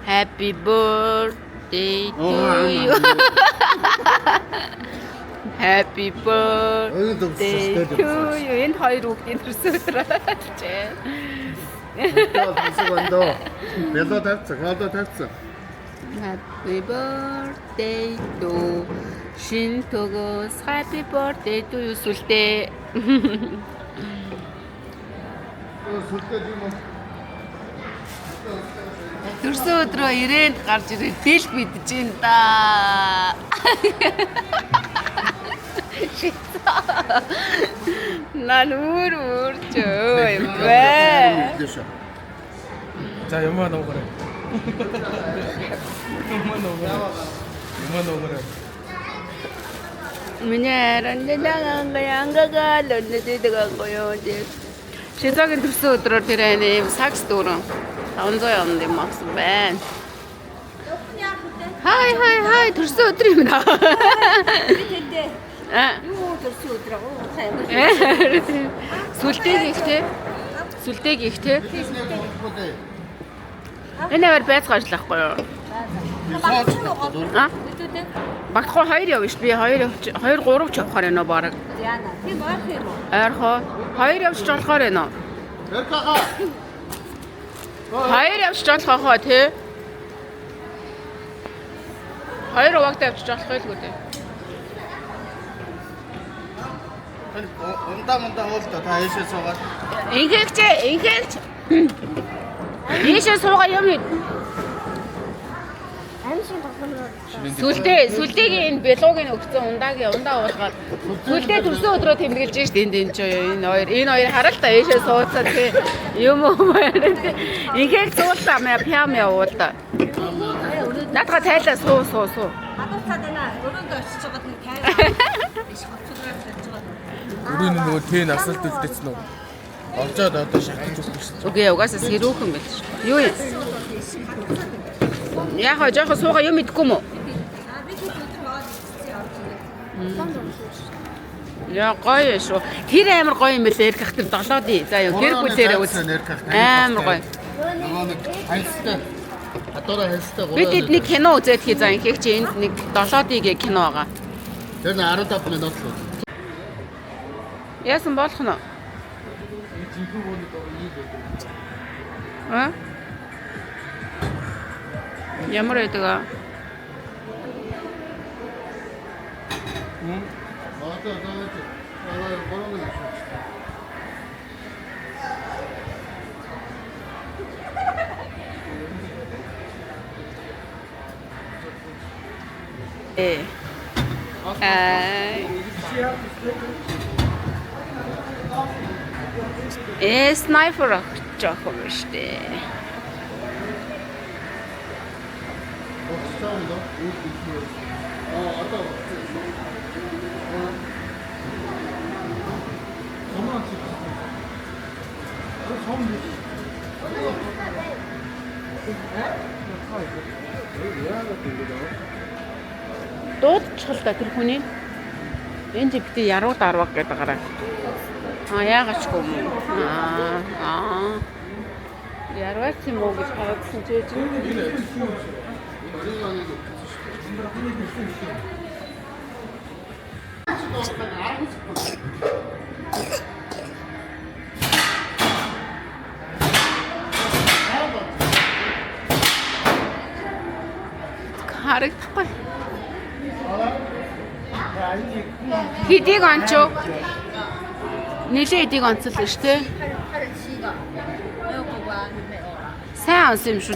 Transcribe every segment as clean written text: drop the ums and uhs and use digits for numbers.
Happy birthday to you. Happy birthday to you. Энэ хоёр хүүхдийн төрсөн өдөр болж байна. Happy birthday to Shintogos. Happy birthday to you сүлдээ. Төрсөн өдрөө ирээнд гарч ирээд бэл мэдэж байна да. Нан үрчөө юм бэ. За юмаа нуугараа. Меня раннэдан гаянгагаа лөндөдөг гоёо. Шизагийн төрсөн өдрөөр тэр энэ сакс дөрөн 500 явна юм авсан байна. Хай төрсөн өдөр юм наа. Юу төрсөн өдөр аа. Сүлдэг ихтэй. Энэ аваар байцгаажлахгүй юу? Багтхоо 2 явна шүү дээ. Би 2 3 ч явахаар байна баг. Яна. Тийм байх юм уу? Архоо 2 явж болохоор байна. Эркага. 2 явж болохоор тий. 2 увагт явж болох байлгүй дээ. Унтаа хоолтой та ийшээ суугаад. Ингээч. Ийшээ суугаа юм. Сүлдээгийн энэ белогийн өгсөн ундаа уулгаад сүлдээ төрсөн өдрөө тэмдэглэж ш энэ ч энэ хоёр хараа л та ийшээ суудсан тий юм уу ингээл суултаа мэ пям явуулаа наадга тайлаа суу Хадуурцаад байна. Өрөөнд очиж байгаа нэг тайраа. Биш гоцгоор тарж байгаа. Өрөөнд нөгөө тэн асалт үлдээсэн үү? Оржоод одоо шахаж үзсэн. үгүй угаасаа сэрүүхэн байж ш юу юм яг жоохон суугаа юм идэхгүй мө Би тэр өдөр аваад ирсэн. яа гоё шүү тэр амар гоё юм бэлээ эрх хатар долоодий за юу гэргүй дээр үз амар гоё Нөгөө нэг хайлттай. Хадуураа хайлттай. бид эдний кино үзээд хий за инхийг чи энд нэг долоодигийн кино байгаа Тэр нь 15 минут л. яасан болох нь а ямар байдаг аа снайпер жоохон штэ дуудчихл та тэр хүний энэ жигтэй яруу дарваг гэдэг гараа яагаад ч юм ярууч юм уу гэж харагдсан ч юм харагдахгүй хэдийг ончоо нэлээ хэдийг онцлоо шүү дээ сайн онсон юм шүү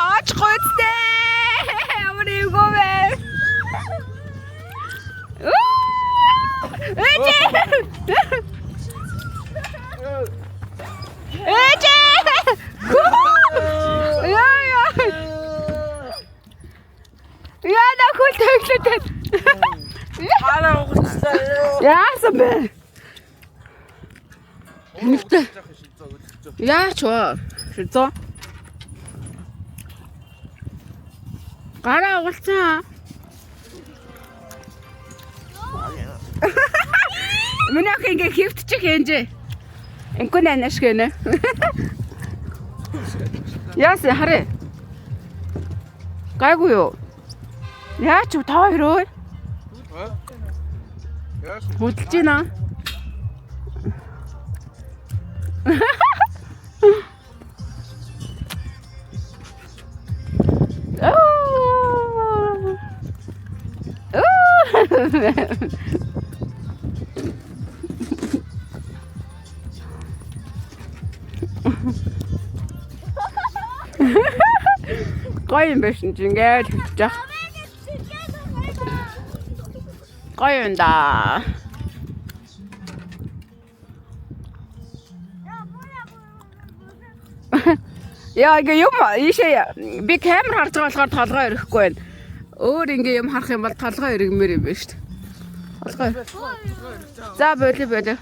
аач гойцтэй ямар юм бэ яа на хөл тэглэдэг Хараа угсаа. яасан бэ нэмтэ яач вэ шизо гараа угалцсан миний ах ингээ хөвтчих хэнжээ инкүн анаш гэнэ яасан хараа Гайгүй юу? Яач та хоёр хөдөлж байна. Гоё юм байсан чи ингээд хэлж яах. Гоё юм да. Яа ингээ юм ийшээ би камер харж байгаа болохоор толгой ирэхгүй байна. Өөр ингээ юм харах юм бол толгой иргмээр юм байна шүү дээ. Толгой. За болоо.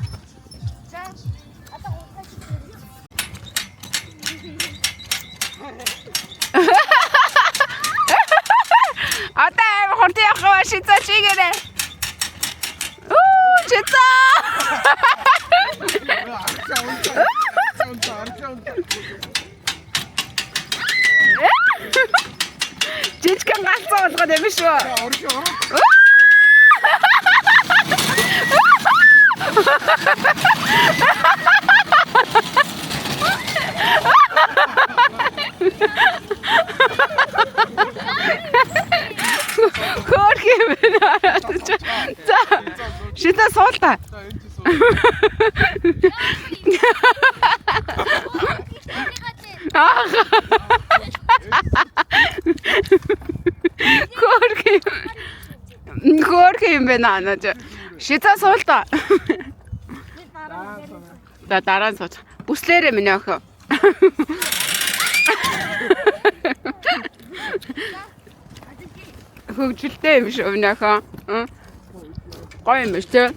Одоо хурд явах шийдэж чигээрээ. Шийдэ. Жижигхан галзуу болгоод юм шүү. За шийдэ суул та. Хөрх юм байна наач. Шийдэ суул та. За дараа нь сууч. Бүслээрээ минь охин. Хөгжилтэй юм шүү өнөөхөө. Гоё юм биш үү?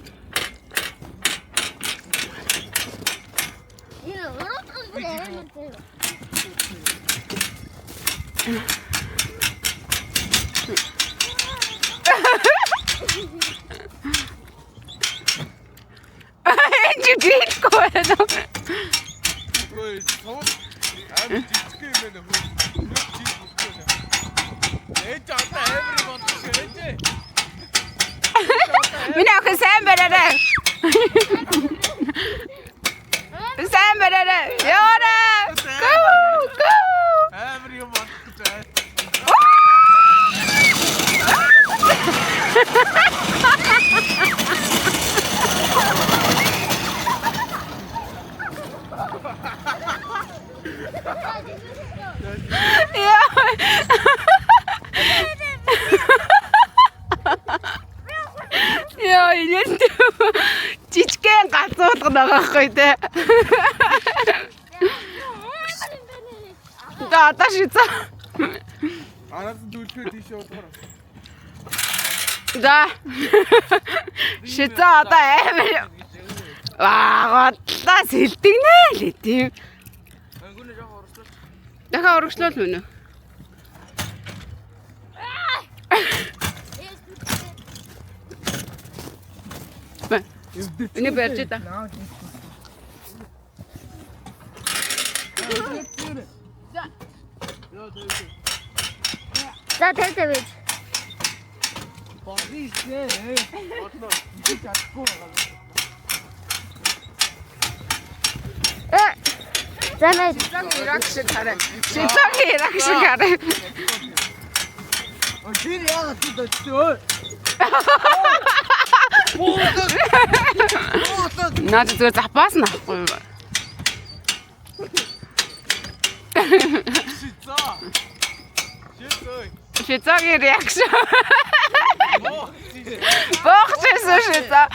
Жижиг коено. Ой, соо. Ам жижиг юм байна. Миний охин сайн бараарай. Сайн бараарай. Яваарай. Go. Амар юм байна. Яа, энэ жижигхэн галзуулгад байгаа хгүй те. Да шийдэ. Араас дүүлгээ тийш явуулах. Да. Шийдэ одоо амар. Готлаа сэлдэгнэ л тийм. Дахиад урагшлуул мөн. Энэ барьж та. За тавь. За Ирак шиг хараа. Шийдээ ирак шиг хараа. Тэр яагаад ч өчтөө. Наад зүгээр запас нахгүй юу? Шийдээ реакшн. Бохчээсээ шийдээ.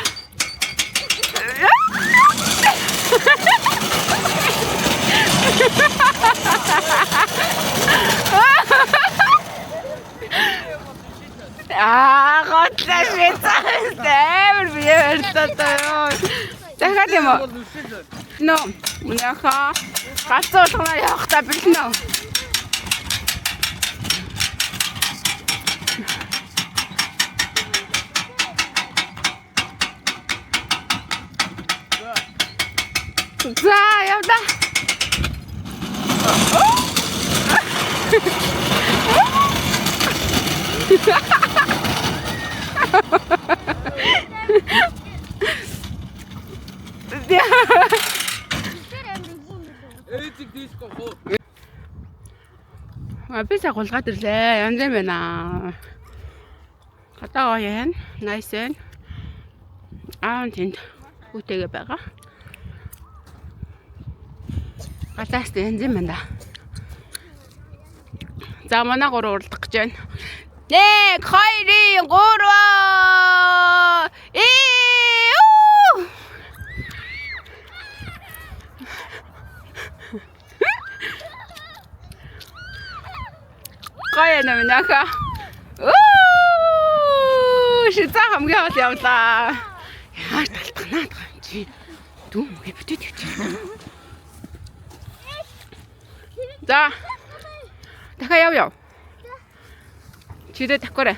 Готлаа шийдээ. Амар биеэртээ. Дахиад юм уу? No, мөнхөө гацуулгана явах та бэлнэ. За явда. Ээжиг дийлэхгүй хоо. Би сагуулгаад ирлээ. Янз юм байна. Хатаа яан. Nice байна. Тэнд хүүтэйгээ байгаа. Галаас янз юм байна. За манай 3 уралдах гэж байна. 1 2 3 Гоё юм нааха. Шизаа хамгийн хол явлаа. Яаж талтганаад байгаа юм чи. Дүүм үгүй бүтэд явчихсан. За. Дахиад яв. Чидэ такорэ.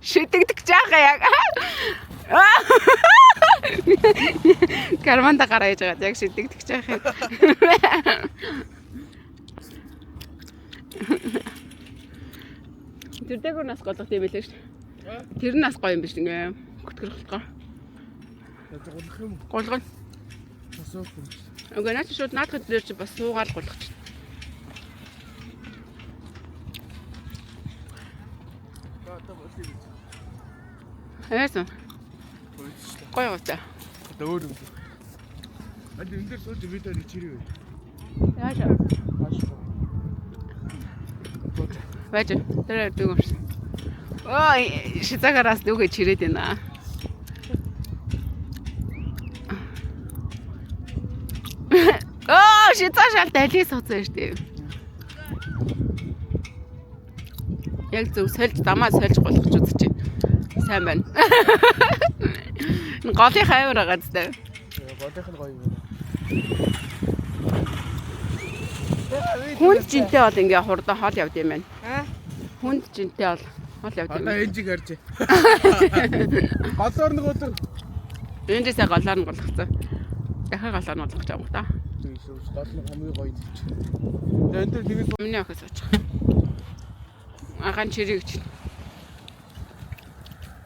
Шитэгдэх жааха яг. Карманда гараа яж байгаа яг шитэгдэх жааха. Тэр нас голох юм билээ шүү. Тэр нас гоё юм биш ингээ хөтгөрхөлгөө. Голох юм. Голгоо. Асуух юм. Уг наач шууд наадах дээр чи бас суугаал голох чи. Яасан? Гоё гоцаа. Одоо өөр юм. Аль энэ дээр сууж видео хийчихэрээ. Яаша. Байж тэр дүүгэрс. Ой, шизагараас дүүгээ чирээд байна. Шизаа шал дали сууцсан шүү дээ. Яг зөв сольж дамаа сольж болгож үзэж байна. Сайн байна. Голын хавар байгаа зү. Голынх нь гоё юм. Хүнд жинтэй бол ингээ хурдан хол явд юм байна. Хүнд жинтэй бол хол явд юм. Одоо ээжиг харж. Голоор нэг өдөр. Эндээсээ голоор нь болгоцсон. Дахиад голоор нь болгож байгаа юм да. Гол нь хамгийн гоё юм чи. Тэгээ энэ тэгээд Миний охис очих. Агаан чирийг чинь.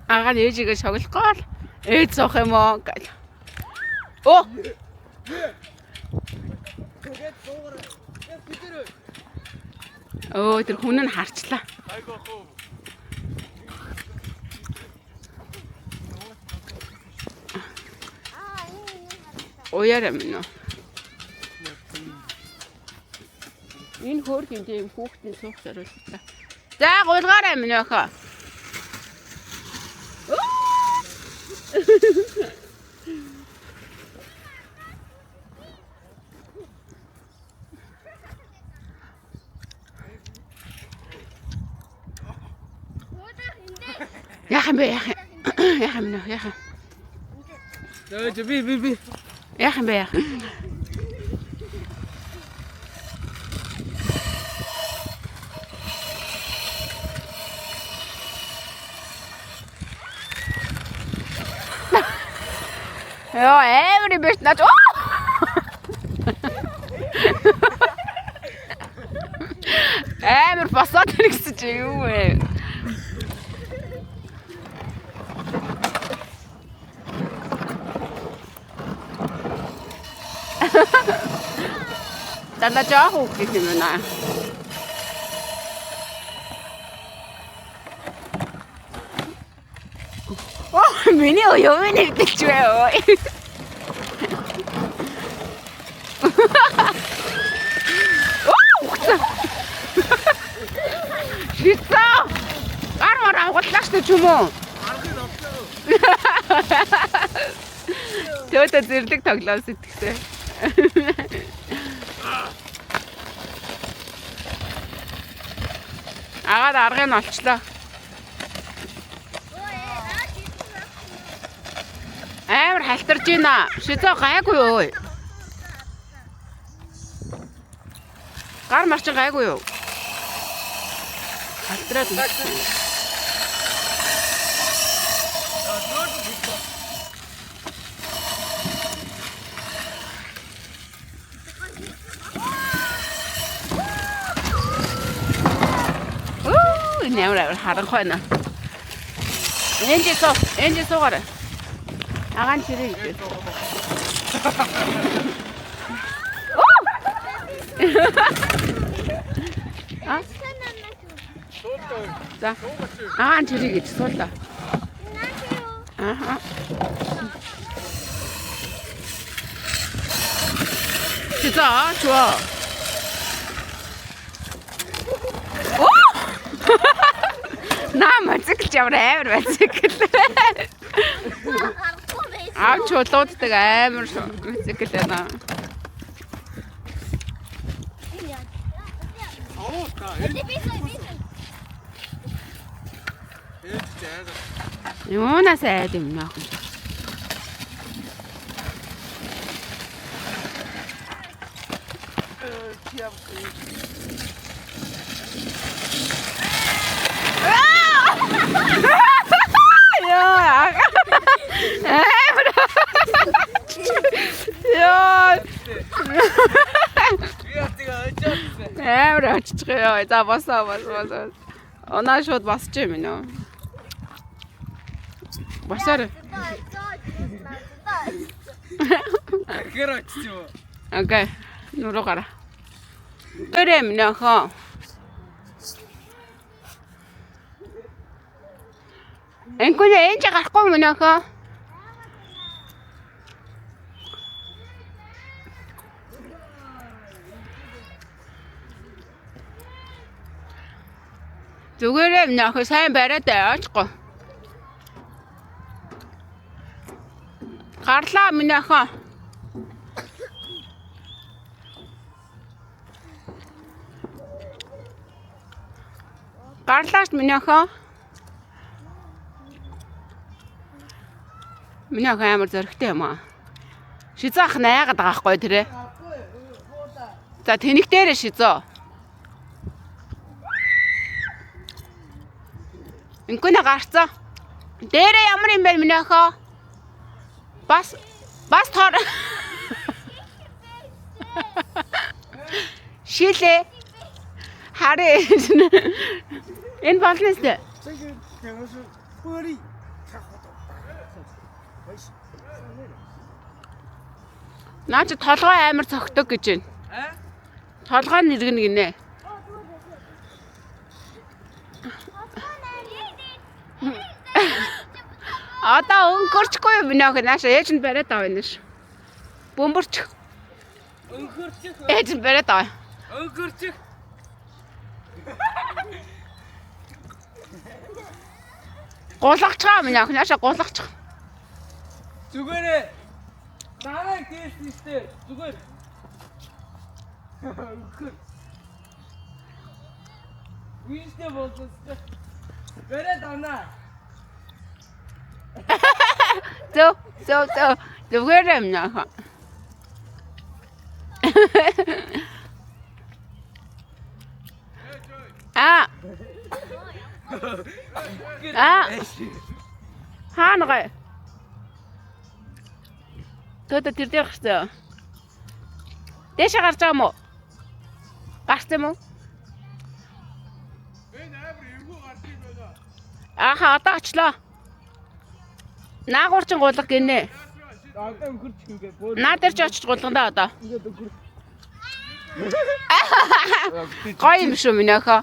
Агаан ээжигээ шоглохгүй л ээж суух юм уу гэл. Оо. Оо тэр хүн нь харчлаа. айгаа хөө. Уяараа минь. Энэ хөөр гинтэй хүүхдийн суух зориултаа. За гулгаараа минь охоо. Яхан бэ яхан. Яхан минь яхан. Ээж би. Яхан бэ яхан. Яа, эври биш наач. Амар босоод ирсэн чи юу вэ? Дандаа жоох үг гэх юм байна. Миний оюун нэгдэлж байв. Шицаа! Армаар авгаллаач ч юм уу? Төөдө зэрлэг тоглоом сэтгэвтэй. Агаад аргыг нь олчлоо. Амар халтарж байна. Шизоо гайгүй юу? Гар марчин гайгүй юу? Халтраад байна. энэ ямар харанхуй байна. Энди суугаарай. Агаан чирээ гэж. А? За. Агаан чирээ гэж суулаа. Аха. 진짜 좋아. 오! 나만 찍자래, 왜 찍을래? 아, 저 또트가 애물 찍을래나. 요나 새야 됩니다. Эмэр оччихё. За босоо. Оноо шууд босч юм нөө. Босоор. Гэр оччихё. Окей. Нуруу гараа. Гэрэм нөхөө. Энэкүнэ энэ ч гарахгүй юм нөхөө. Зүгээрээ нөхөө сайн бариад очихгүй. Гарлаа минийхөө. Гарлаач минийхөө. Минийхөө амар зөрөгтэй юм аа. Шизаах найгаад байгаа хгүй тэрэ. За тэнэг дээрээ шизөө. Инкүнэ гарцаа. Дээрээ ямар юм бэ минийхөө? Бас тор. Шилээ. Хараа. Энэ болно сте. Наач толгой амар цогтөг гэж байна. Толгой нэргэн гинэ. Одоо өнгөрчихгүй юм нөх нааша ээж нь бариад аваа нэш. Бөмбөрч. Өнгөрчих. Ээж нь бариад аваа. Өнгөрчих. Гулгачгаа минь нааша гулгачих. Зүгээрээ. Дараа гээстэй зүгээр. Өнгөр. Вижте болчихсон. Бариад авнаа. Зүгээрээ минь нааша. Хаангаа. Төдөө тэр дээр гарсан. Дэше гарч байгаа юм уу? Гарсан юм уу? Аха одоо очлоо. Наагуурчин гулга гинэ. Одоо өнгөрчих ингээд бөө. Наа дээр ч очиж гулгандаа одоо. Гоё юм шүү минийхөө.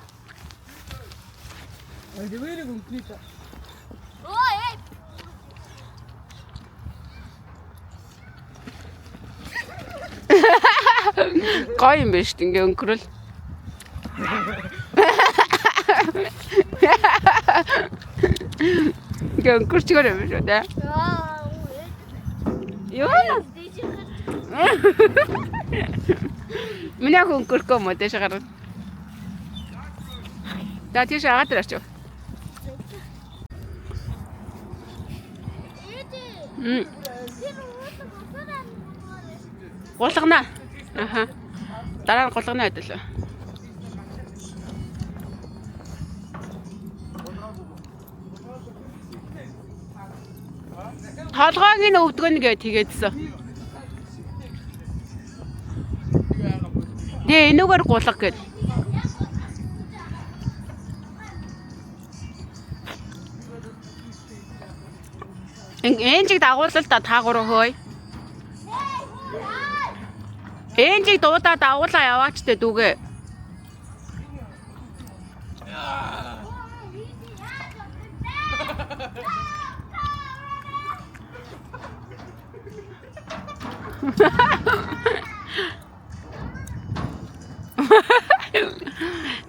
Дэвэрэг өнгөрчих. Гоё юм биш ингээ өнгөрөл. Ингээ өнгөрчгөр юм шүү дээ. Юу? Минийх өнгөрөхгүй юм уу дэше гарна. За тийш агаад ираач. Гулгана. Аха. Дараа нь гулгана хэдэл. Толгойг нь өвдгөн гэ тэгээдсэн. Тэгээ энүүгээр гулга гэл. Энжиг дагуулал та гурав хөөе. Энжиг дуудаа дагуулаа яваач тэ дүүгээ.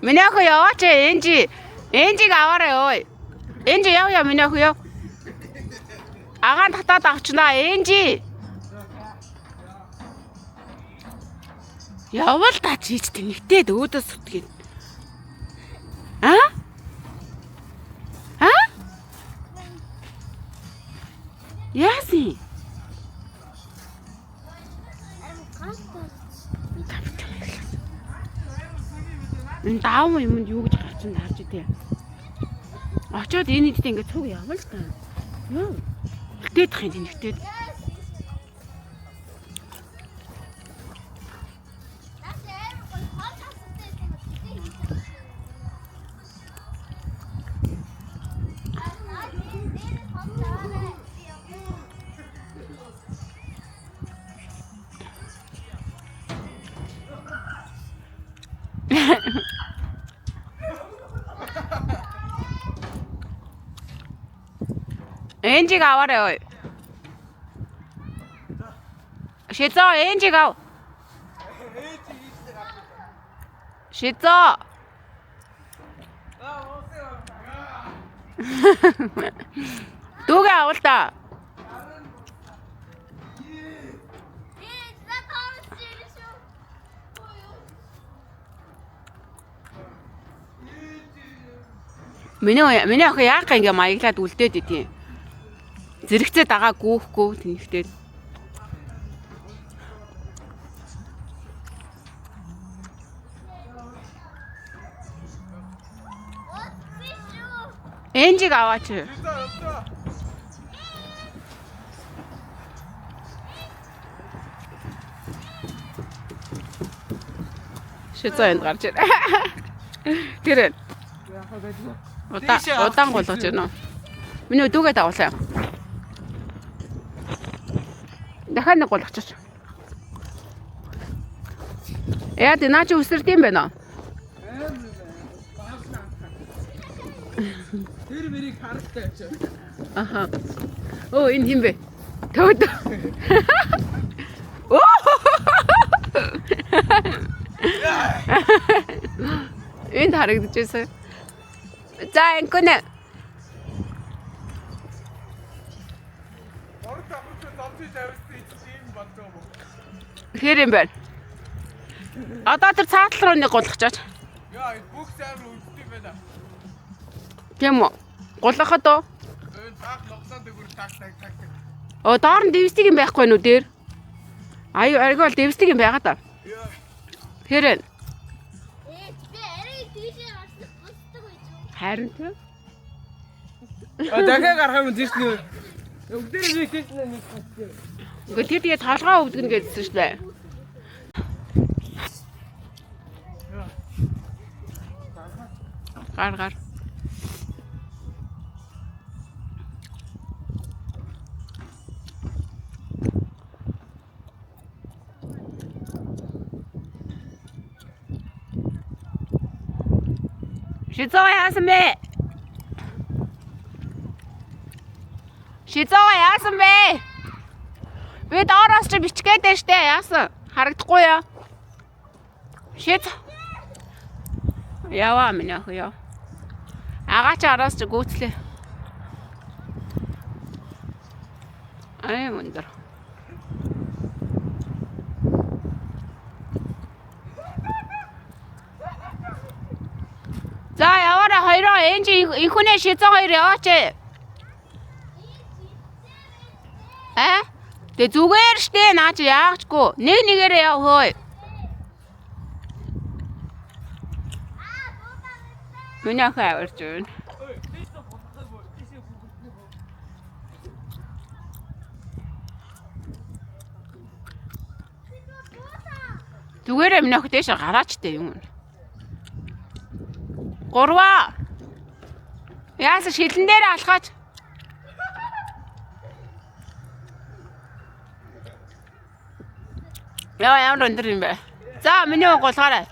Миний охин яваач Энжи. Энжиг аваарай ой. Энжи яв миний охин яв. Агаан татаад авчнаа Энжи. Явал та чийч тэнэгтээд өөдөөс сутгээд. Аа? Аа? Яаси? Энэ даав юмд юу гэж гарч ин харж идэ. Очоод энэ идэ ингээд цуг явал та. Юу? Үлдээдэх юм тэнэгтээд. Энжиг аваарай ой. Шизо энжиг ав. Шизо. Дүүгээ авал та. Миний охин яах ингэ маяглаад үлдээд идэв. Зэрэгцээ дагаа гүүхгүй тэнэгтээд. Энжиг аваач. Шизо энд гарч ир. Тэр. Удаан болгож байна. Миний дүүгээ дагуулсан. Дахиад нэг болгочих. Яа тэ наа чи үсэрд юм байна. Тэр мэрийг харахтай ч. Аха. Оо энэ хин бэ? Төвд. Оо. Энд харагдчихсан. За энкүнэ. Хэр юм бэ? Одоо тэр цаатлал руу нэг гулгачаач. Яа, бүх сайн руу үлдэх байна. Тийм үү? Гулгахад уу? Цаах ногсоо дээгүүр так. Оо, доор нь дэвстэг юм байхгүй нү дээр? Ариг бол дэвстэг юм байгаа та. Хэрэн? Би арай тийшээ гарсан бусдаг байж юу? Харин тийм. Дахиад гарах юм тийш нэ. Өгдөр би тийш нэ нэг гацчих. Гэхдээ тэр тэгээ толгоо өвдгөн гэдсэн шүү дээ. Гар. Шизо яасан бэ? Шизо яасан бэ? Би доороос чи бичгээд байна штэ. Яасан? Харагдахгүй яа. Шиз. Яваа минь ах яа. Агаач араас чи гүйцлээ. Ай мундар. За яваарай хоёроо энжи ихүнээ Шизо хоёр яваач. Тэ зүгээр штэ наа чи яагчгүй. Нэг нэгээрээ яв хөөе. Миний ах аварч байна. Зүгээрээ миний ах дэше гараач тэ юм. Гурваа. Яасан шилэн дээр алхаач. Яа ямар өндөр юм бэ? За миний гулгаарай.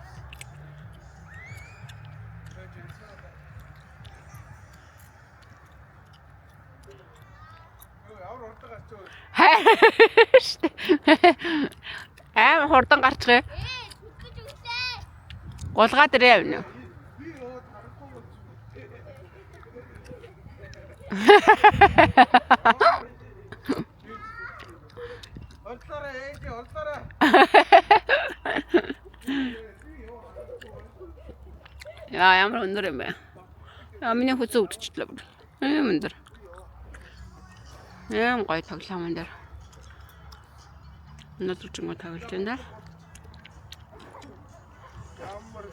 Хурдан гарчих. Гулгаа дээр явна. Олдороо ээж олдороо. Яа ямар өндөр юм бэ? Яа миний хүзээ өвдчихлээ бүр. Өндөр. Яам гоё тоглоом энэ дээр. Өнөөдөр ч юм уу тоглож байна да.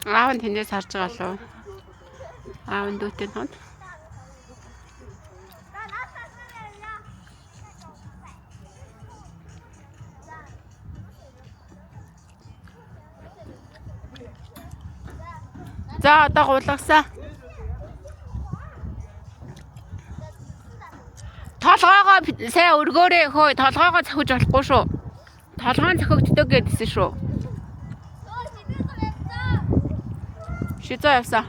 Аав нь тэндээс харж байгаа лу. Аав нь дүүтэй хонт. За одоо гулгасаа. Толгоогоо сайн өргөөрэй хөөе. Толгоогоо цохиж болохгүй шүү. Толгоо нь цохигддог гэдсэн шүү. Шизоо явсан.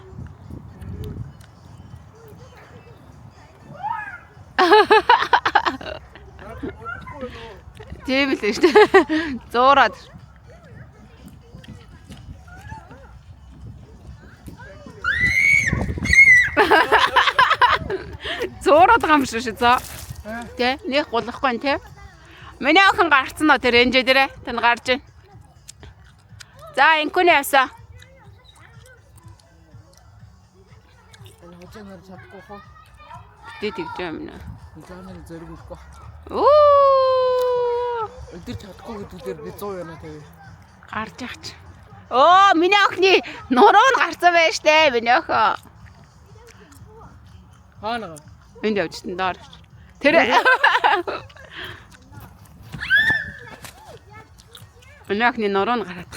Тийм л шүү дээ. Зуураад. Зуураад байгаа юм шүү шизоо. Тэ нэг гулгахгүй нь тэ. Миний охин гарцсан нөө тэр энжэ дээрээ тань гарч байна. За инкүнэ явсан. Хожооноор чадахгүй хоо. Тэ тэгж юм нэ. Хожооноор зэрэг өгөхгүй. Оо! Өдөр чадахгүй гэдгээр би 100 яна тавь. Гарч яач. Оо, миний охины нуруу нь гарцсан байж тээ миний охин. Хаана? Энд явчихсан доор. Тэр миний охины нуруу нь гарах.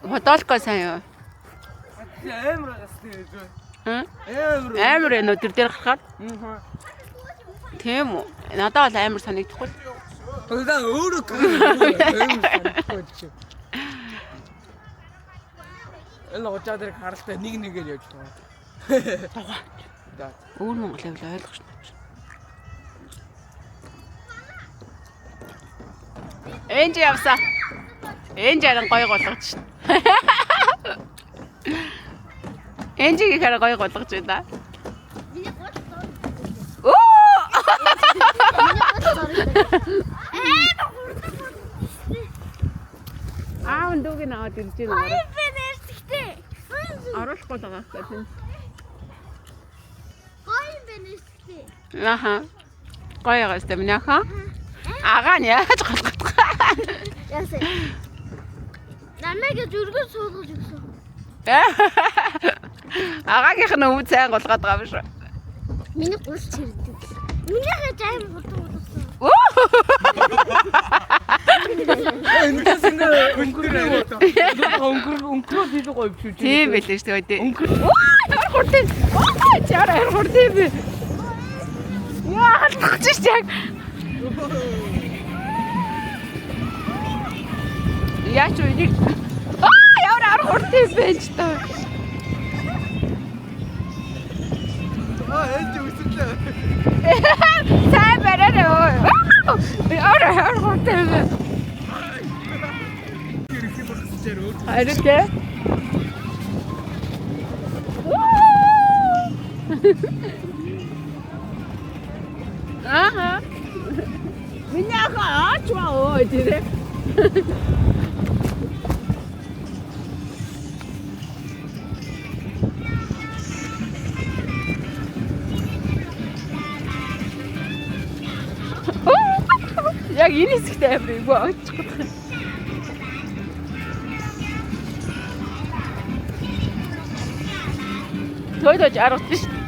Хотолко сайн юу? Амар гастай гэж. Амар энэ өдөр дээр гарахад. Тийм үү. Надад бол амар санагдахгүй. Тэгвэл өөрөө амар санагдахгүй. Энэ очоо дээр харалтай нэг нэгээр явж байгаа. Өөр Монгол явал ойлгох шнэ. Энд явсан. Энд яран гоё болгож шнэ. Энжиг ихэр гоё болгож байна. Оо! Аа өндөөг наваад ирж байна. Оруулахгүй байгаа гэсэн. Аха. Гоё гастай миний аха. Агаа нь яаж голгох. Яасан. Намайг зүргэн суулгаж өгсөн. Агаагийнх нь өвд сайн голгоод байгаа биш үү? Миний гулч хэрдэг. Минийхээ жайм хутан болгосон. Эндээс ингээ өнгөрөө хийдэг гоё биш үү? Тийм байлээ шүү дээ. Ямар хурдан. Оо, чараа хурдан би. Яа, тагч яг. Яач уу нэг. Ямар хурдан байж таа. Ээж үсэлээ. Сайн барай өө. Яар хурдан. Хайртай. Аха. Миний аха ачва өө дирэ. Яг энэ хэсэгтэй амир юу очих. Тойдож аргач шүү.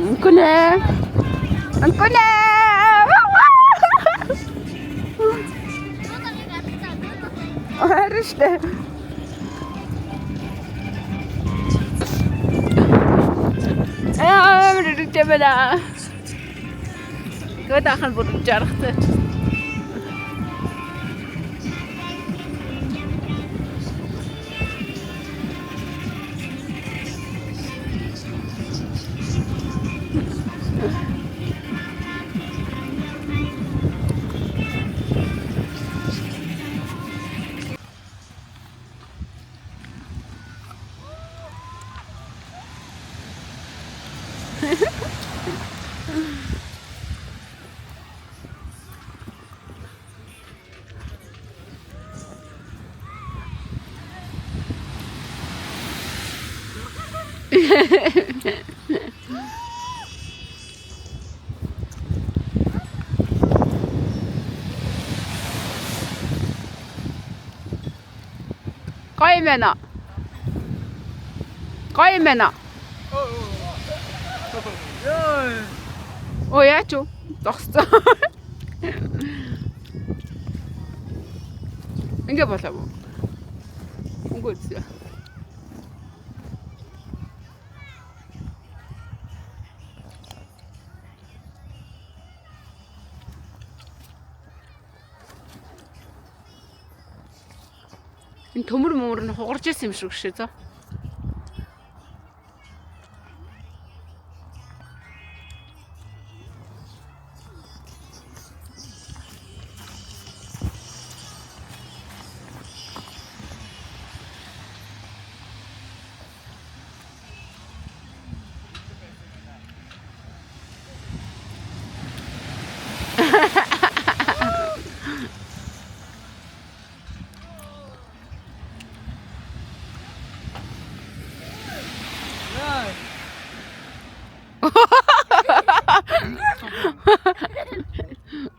Angkule. штэ. Рүтэмэна. Гойдахан бүр жарахтай. Коимена. Коимена. Оо яач вэ? Зогсцоо. Ингээ болов уу? Үгүй ээ. Энэ төмөр мөмөр нь хугарч ирсэн юм шиг шээ зөө.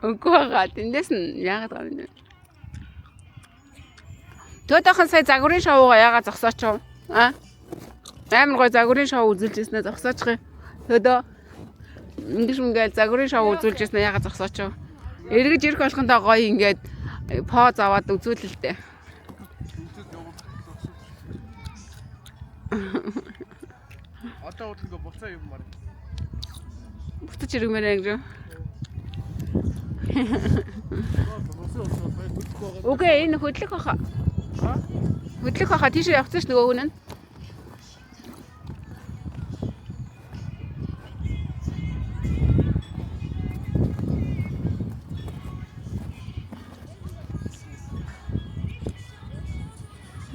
Үгүй тэндээс нь яагаад байгаа юм бэ? Төдөөхэн сая загварын шоугаа яагаад зогсооч вэ? Аа? Амар гой загварын шоу үзүүлж ирснээр зогсоочих. Төдөө ингэж ингээл загварын шоу үзүүлж ирснээр яагаад зогсооч вэ? Эргэж ирэх болгондоо гоё ингээд поз аваад үзүүлэлтэй. Одоо үтгэн буцаа юм байна. Буцаж ирмээр ангиж. Окей, энэ хөдлөх баха. Хөдлөх баха тийш явцсан ш нөгөө хүн нь.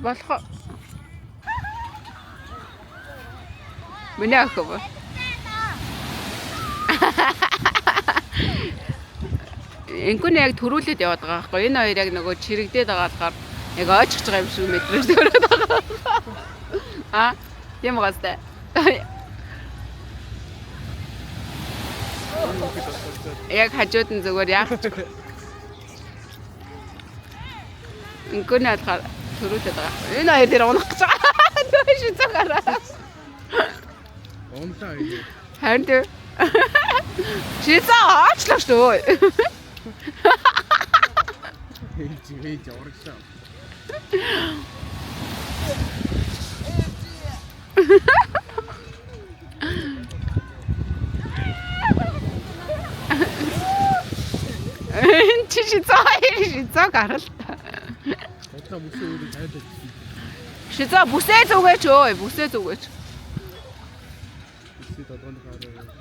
Болох. Миний ах ба. Энэгүй яг төрүүлээд яваад байгаа байхгүй. Энэ хоёр яг нөгөө чирэгдээд байгаа болохоор яг ойчж байгаа юм шиг мэдрэж төрөөд байгаа. Аа, тийм угаастай. Яг хажууд нь зүгээр яах. Энэгүй болохоор төрүүлээд байгаа. Энэ хоёр дээр унах гэж байгаа. Дөөш цагаараа. Онлаа юу? Харин тэр чизаа аачлаа шүү. Ээж урагшаа. Шизаа гаралтай. Одоо бүсээ өөрөө тайлбар. Шизаа бүсээ зүгээч өө, бүсээ зүгээч. Бүсээ тодгонд хараа.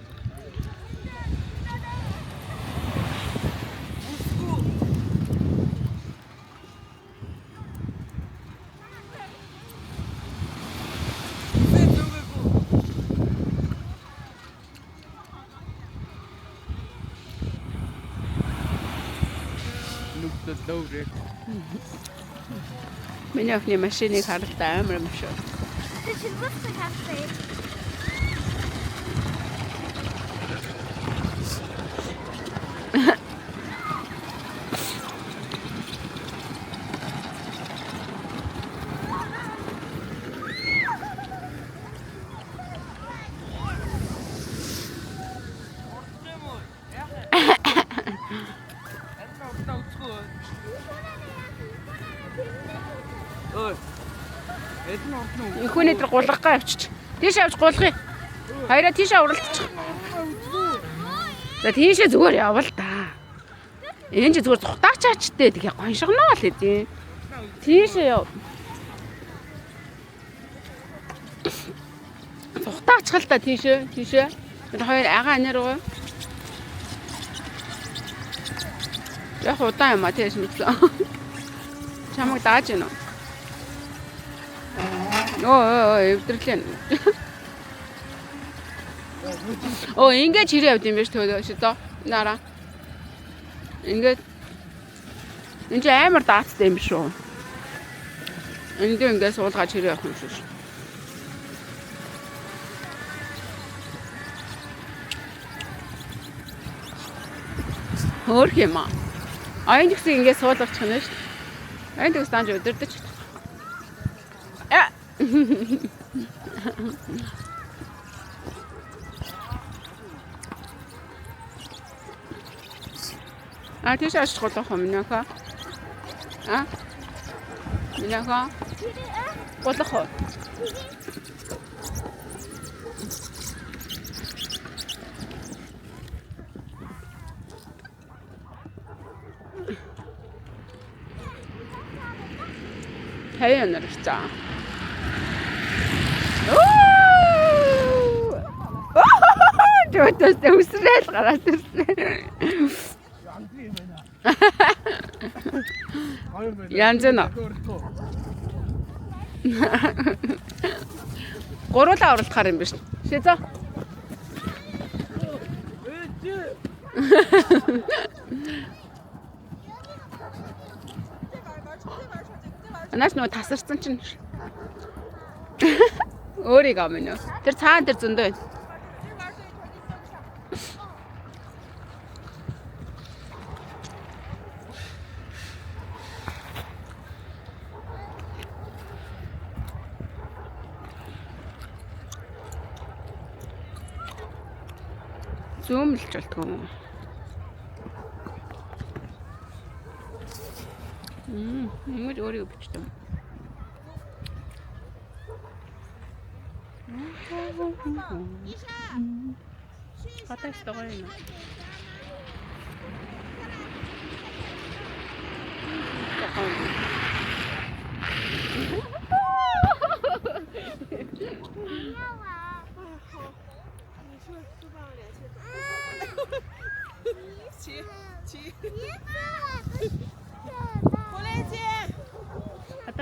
Дөөрэ. Миний охины машиныг харалтаа амар юм шүү. Хүний дээр гулгахгаа явчих. Тийш явж гулгая. Хоёроо тийшээ уралдчих. За тийшээ зүгээр явал та. Энд чи зүгээр зүхтаачаачтэй тэгээ гоншгоноо л хэдий. Тийшээ яв. Зүхтаачихал та тийшээ. Тэр хоёр агаа аниргаа. Яг удаан юм а тийш мэдсэн. Чамайг дааж гэнэ үү? Эвдэрлээ. Ингээд чирээ явд юм биш төөдөө шидөө. Нараа. Ингээд энэ амар даацтай юм биш үү? Энд ингээд суулгаа чирээ явах юм шүү. Хөөх юм аа. Аян гэсэн ингээд суулгачих нь шүү. Аян гэсэн станж өдөрдөж. тийш ашиг голох юм нөхөө. Минийхээ голох. Хаяа нарчаа. Төтөс төсрэл гараад ирсэн. Янз нь. Гуруулаа уралдахаар юм биш. Шизо. Анаас нөө тасарсан чинь. Өөрийгөө минь. Тэр цаан тэр зөндөө байна. Зөөмлж болтгоо юм. Ингэж өөрийгөө бичдэг. Хатаж байгаа юм.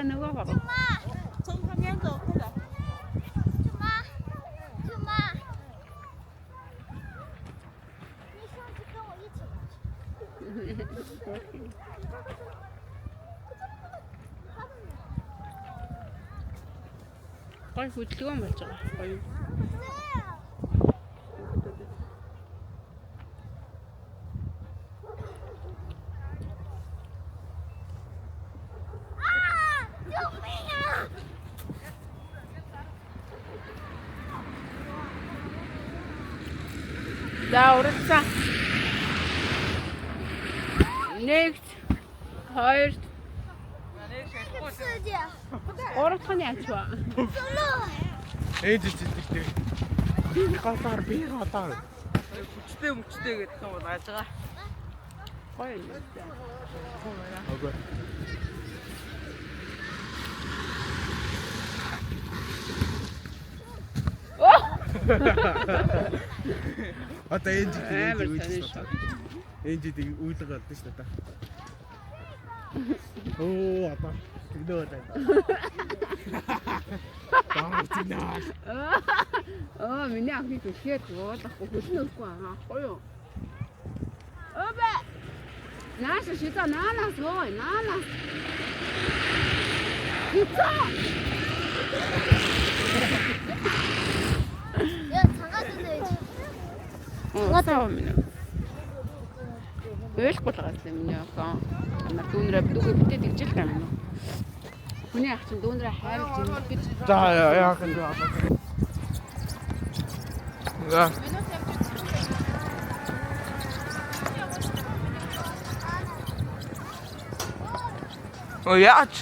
Nó có vào không? Trong旁边走，快点。妈，你上次跟我一起玩。Гой хөдөлгөөн болж байгаа. Гоё. За уралцаа. Нэгт, хоёрт. Гурав дахь нь яаж вэ? Ээж чичтэй. Би гадаар хүчтэй гэдэг юм яаж байгаа. Гоё юм. Окей. Одоо энэ жиг үйлэг болдог шүү дээ. Оо апа тэгдөө таа. Миний ахыг ихэд уулахгүй хөдлөхгүй аа. Гоё. Обе. Наша шита наанаас ой, наанаас. Хитаа. 야, 장아드네. Гатаа минь. Ээлгүй л гацсан миний ахаа. Амар дүүнрээ дүүгээ битээ тэгжил гам юм. Хүний ах чинь дүүнрээ хайрлж юм гэж. За яах юм бэ? За. Яач?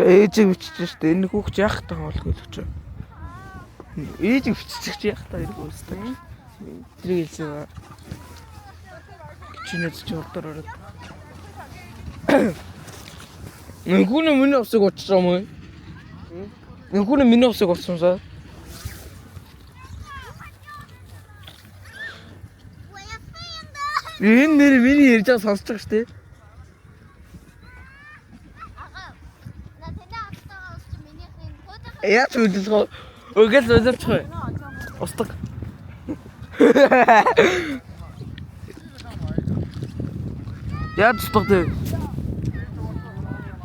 Ээжийг бичиж штэ энэ хүүхч яах таа болох гэж. Ээжийг биччих яах таа энэ хүүхстэй. Тэрийг хэлсэн ба. Чинээс ч ордоор ороод. Нэгүн миний усыг уучсан юм уу? Нэгүн миний усыг уучсансаа. Энэ нэр миний ярьж байгаа сонсож байгаа штэ. Яаж үлдэх өгөл үлдэх устдаг. Яаж устдаг вэ?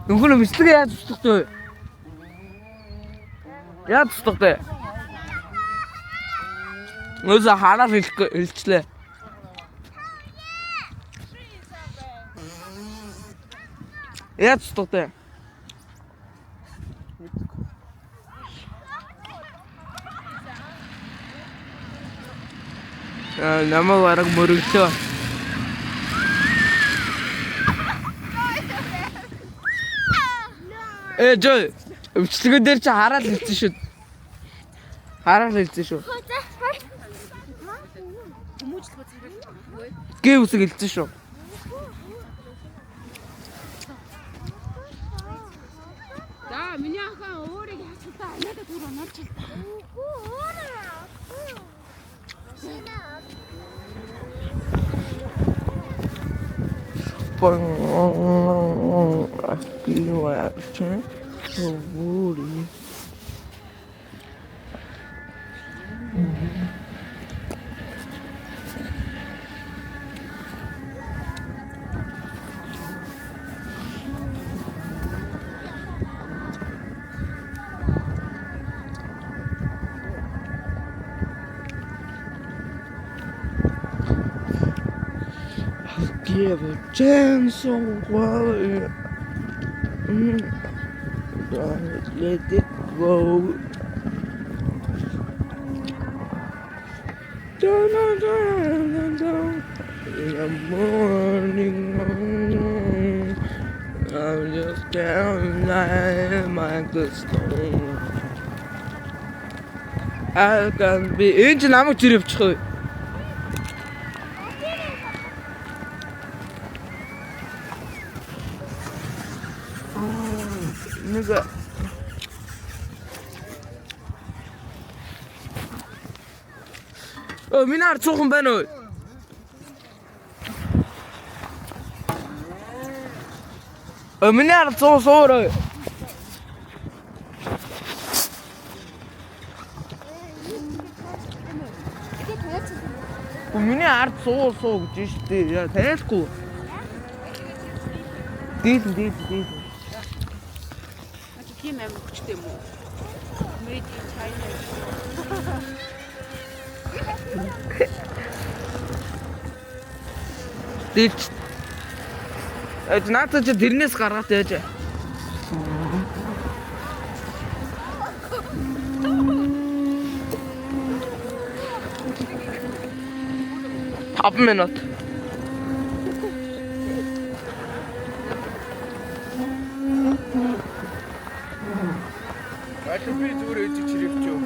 Нүгэл мислэг яаж устдаг вэ? Яаж устдаг вэ? Нөөсө хараад хэлчлээ. Яаж устдаг вэ? Намайг бараг мөрөглөө. Жоо, өвчлөгөө дээр чи хараад хэлсэн шүү. Хараад хэлсэн шүү. Гээ үсэг хэлсэн шүү. За миний ахаа өөрийг ясалтаа надад түрүү норч л та. I feel like I'm so woody. Give a chance, so well. Don't let it go. Down. In the morning, I'm just down like the stone. I can be into намайг жирэмчих. Nigga. Oh, миний ард цуухан байна уу? Oh, миний ард суур. Миний ард суу гэж штэ. Яа, танихгүй. Дээд. Тийм амар хүчтэй юм уу? Made in China. Дээд. Надад ч тэрнээс гаргаад яаж. 5 минут. Би зүгээр ээжийг чирээвчөө.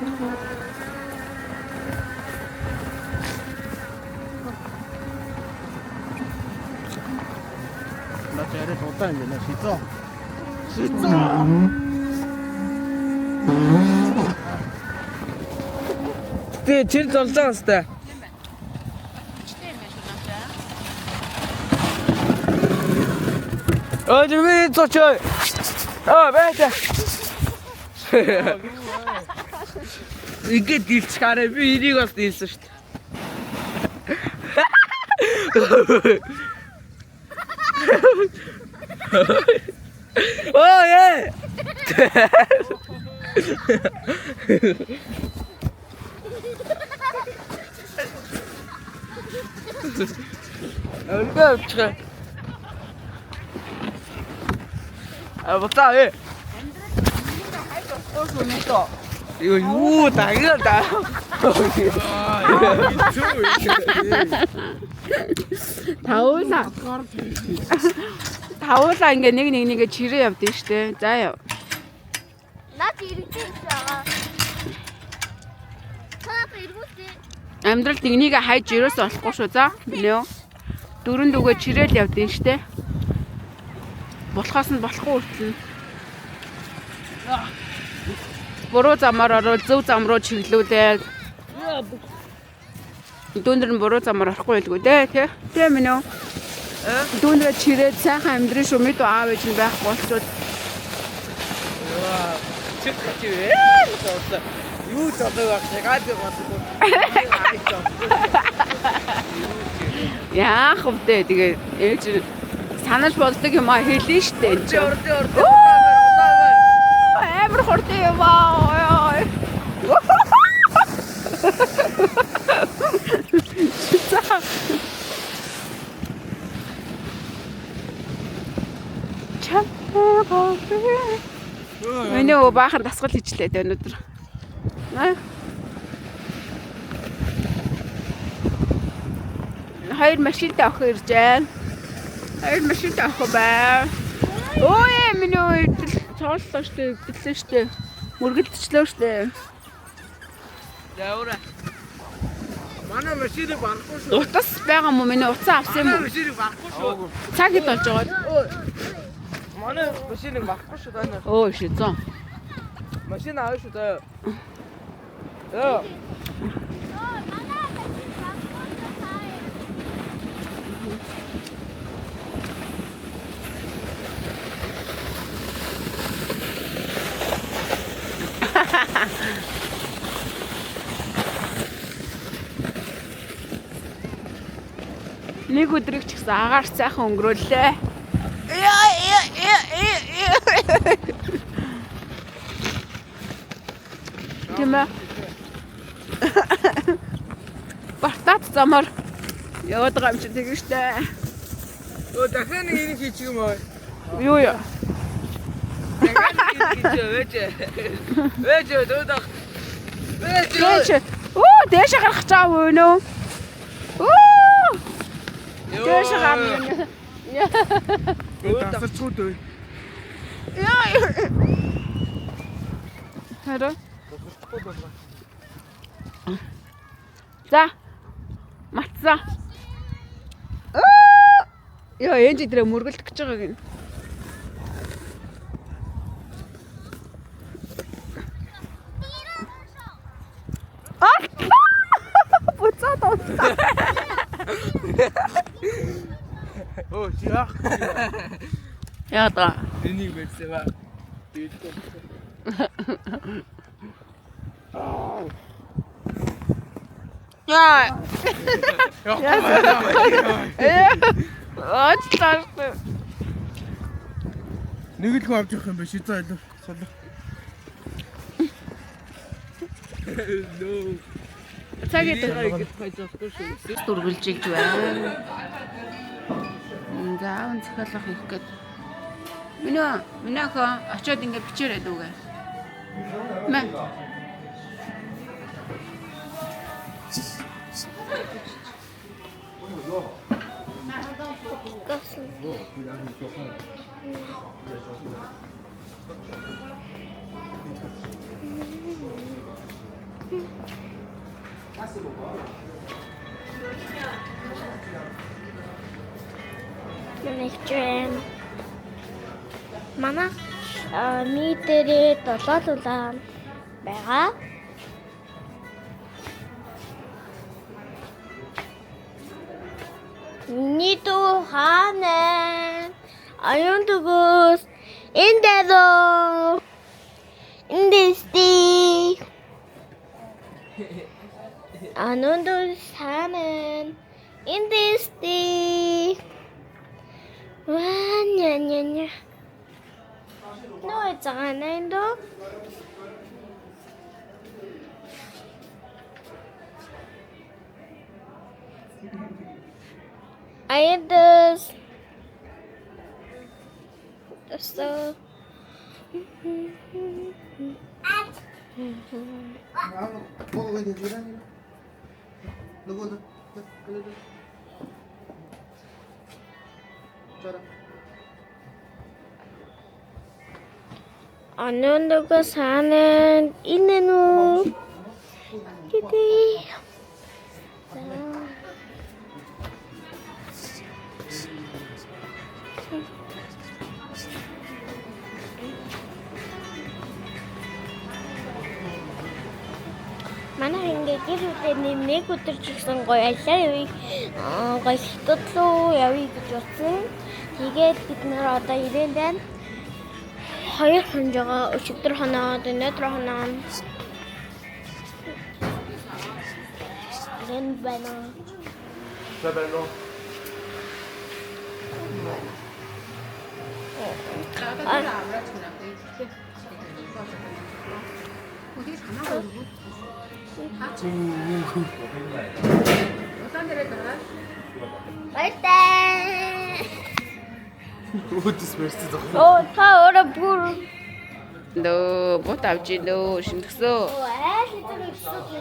나 저래 뒀다 이제 나 씻어. Тэ чир золзоо хэвээр. Жимээ цочоо. Бэта. Игээ дилч хараа би энийг бас дилсэн шүү дээ. Oh yeah. Ölgöpçü. Bata ơi. I거 유 당연하다. Тавуулаа. Тавуулаа ингээ нэг чирээ явдсан шүү дээ. За яв. Наад иргэдэж байгаа. Цаап иргүүтэй. Амьдралд энийг хайж ерөөс болохгүй шүү за. Нөө. Дөрөнд үгээ чирээл явдсан шүү дээ. Болохоос нь болохгүй үртэн. Буруу замаар ороод зөв зам руу чиглүүлээд. Дүүнэр нь буруу замаар орохгүй байлгүй дээ, тий минь үү? Дүүнрээ чирээд сайхан амьдрын шүү мэд аав ээж нь байхгүй болчиход. Чиг чи вэ? Юу зодоо гад гоо. Яах вэ тэгээ ээж санаж болдог юм а хэлнэ штэ энэ ч. Амар хортой юм аа. Миний баахан дасгал хийчлээ дээ өнөөдөр. Хоёр машинтай авах ирж байна. Хоёр машинтай авах бай. Ой миний цоорлоо штэ, бэлээ штэ. Мөргөлдчлөө штэ. Яавра. Манай машиныг барахгүй шүү. Утас байгаа мó миний уцаа авсан юм уу? Машиныг барахгүй шүү. Цаг хэд болж байгаа? Манай машиныг барахгүй шүү даа. Өө шизон. Машин аав шүү даа. Яа. Нэг өдрийг ч гэсэн агаар сайхан өнгөрөөллээ. Тэмээ. Бартат замаар яваад байгаа юм чи тэгэн штэ. Өө дахиад нэг юм хийчих юм аа. Юу яа. Вэж дөөдөө. Дээш. Оо дээш гарах чаа вөнөө. Оо. Дээш гарна. Тасарч хүүд өө. Яа. Хараа. За. Матсаа. Яа энэ дээр мөргөлдөх гэж байгааг нь. Буцаад онцоо. Оо яах. Яада. Энийг мэдсэ ба. Яа. Аачлаа. Нэг л хөө авч явах юм биш заа илүү. Солих. No. Цагийг дургуулж игж байна. За өнцгөлөх хийх гээд. Минийх очиод ингэ бичээрэй дүүгээ. Мэ. Нэгчэн. Манай митэрээ 7 дулаан байгаа. Ниту хаана аюун дугус эндэдо эндэсти анунду хаана эндэсти ня no it's on endo I had this so Anunduga sanan inenu Kitty Манай ингээ гэр бүлийн нэг өдөр ч гэсэн гоё аялаа явъя. Гоё хятад руу явъя гэж утсан. Тэгээд бид нэр одоо ирээн байна. 2 хонжоо өчигдөр хоноод өнөөдөр хоноо. Ирээн байна. Сабэло. Баяртай. Өдөс мэрсэн зах. Оо та өөрөө бүр Нөө бут авч нөө шинтгсөө. айл дээр өсөж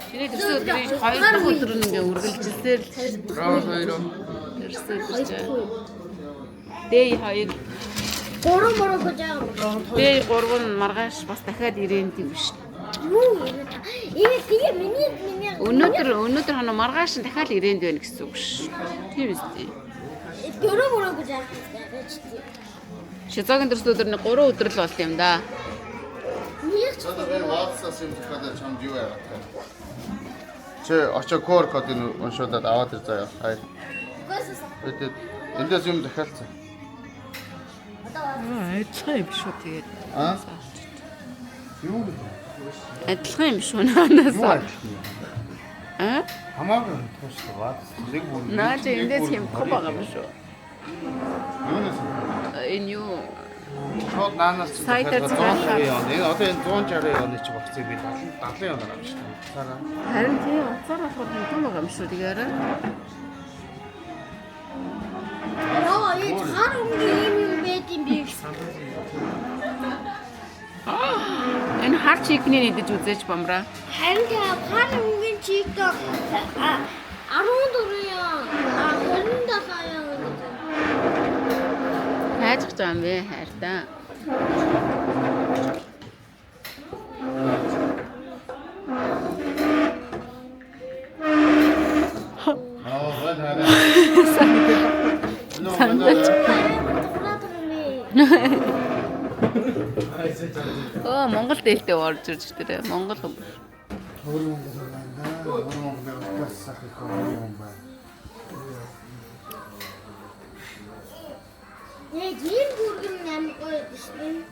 Чиний төсөө өдрийн 2 дахь өдөр нь ингээ үргэлжилсээр л Хоёроо. төрсөн гэж. Дэй 2, гурван мөрөө гэж байгаа. дэй 3 нь маргааш бас дахиад ирээн тийм биш. Юу энэ та? Тэгээ миний Өнөөдөр хоноо маргааш нь дахиад ирээн байна гэсэн үг ш. Тийм үстэй. гурван мөрөө гэж байгаа ч тийм. Шизогийн төрсөн өдөр нь 3 өдөр л болт юм да. Нэг ч Одоо би WhatsApp юм захаад чамд юу яагаад вэ? Чи очоо QR кодыг уншуулад аваад ир заяа. Хай. үгүйсээс Эндээс юм захиалцсан. Адилхан юм шүү тэгээд. Аа? Юу вэ? Адилхан юм шүү наанаас. Аа? Хамаагүй тустай баа. Нэг бүр. Наач эндээс хямдхан байгаа юм шүү. Юунаас? Энэ юу? Шууд наанаас чи Сайтаар захиалаад захиалаад. 160 оны. Одоо энэ 160 оны чи багцыг би 70 оноор авч шүү. Сараа. Харин тийм уцаар болохоор хямдхан байгаа юм шүү тэгээд. Яа, энэ хар өнгийн юм байт юм би. Энэ хар чикний идэж үзээч бамраа. Харин хар өнгийн чиг 14 яа. 27 яа. Хайж байгаа юм бэ хайртаа. Аа, байна. Оо Монгол дээлтэй орж ирж тэр Монгол юм. Нэг ийм бүргэн амар гоё шүү.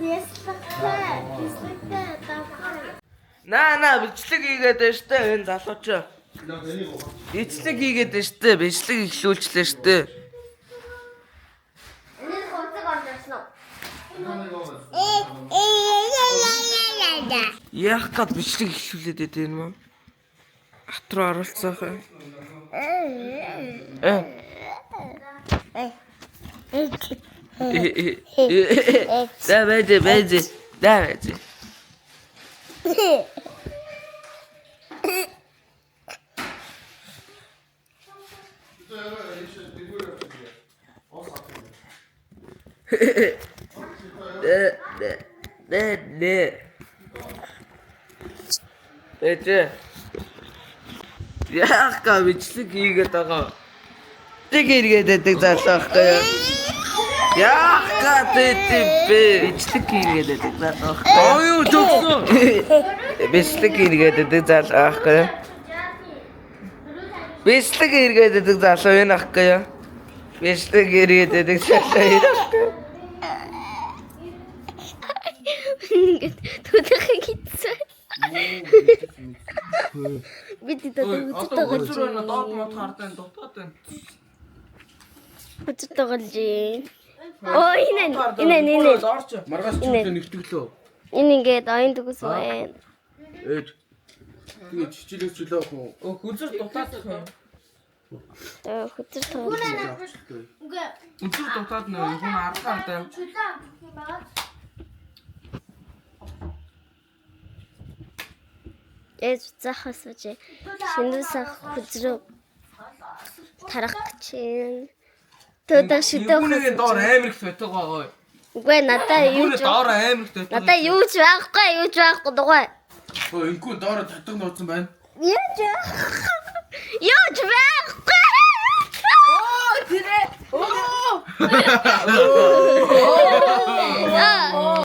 Бэстэй давхар. Наа бичлэг хийгээд байна штэ энэ залууч. Бичлэг хийгээд байна штэ. Бичлэг ихлүүлчлээ штэ. Энэ хурцаг орсон уу? Яах гээд бичлэг ихлүүлээд байдаг юм аа? Хат руу оруулцаах юм. Давай. Эцэг. Яах га бичлэг хийгээд байгаа. Тэг иргээд байдаг залуу байхгүй юу? Яах га тэтбэ бичлэг хийгээд байдаг залуу байхгүй юу? Аа юу төгсөн. Бичлэг хийгээд байдаг залуу байхгүй юу? Бичлэг хийгээд байдаг залуу энэ байхгүй юу? Бичлэг хийгээд байдаг залуу энэ байхгүй юу? Ингээд төдөхөн гитсэн. Бид дэдээ үздэг өдөр доод мод хардаа дутаад байна. үздэг гэлжээ. Оо энэ. Маргаас чөлөө нэгтгэлөө. Энэ ингээд оюун төгс байна. Ээж. Тэгээ чичилээс чөлөө ах уу? Хүзэр дутаад байна. Хөтөр тоо. Хүзэр дутаад нөө хүн арахаар таа. Ээж захаас үжи. Шиндүүсээ хөзрөө тарах гэж байна. Төдөө шидөө. Үүнийг доор амар их байтаг байгаа. Үгүй надаа юу ч Доор амар их байтаг. надаа юу ч байхгүй дугай. Өө инкүү доороо татдаг нууцсан байна. Юу ч байхгүй. Оо тэрэ. Оо.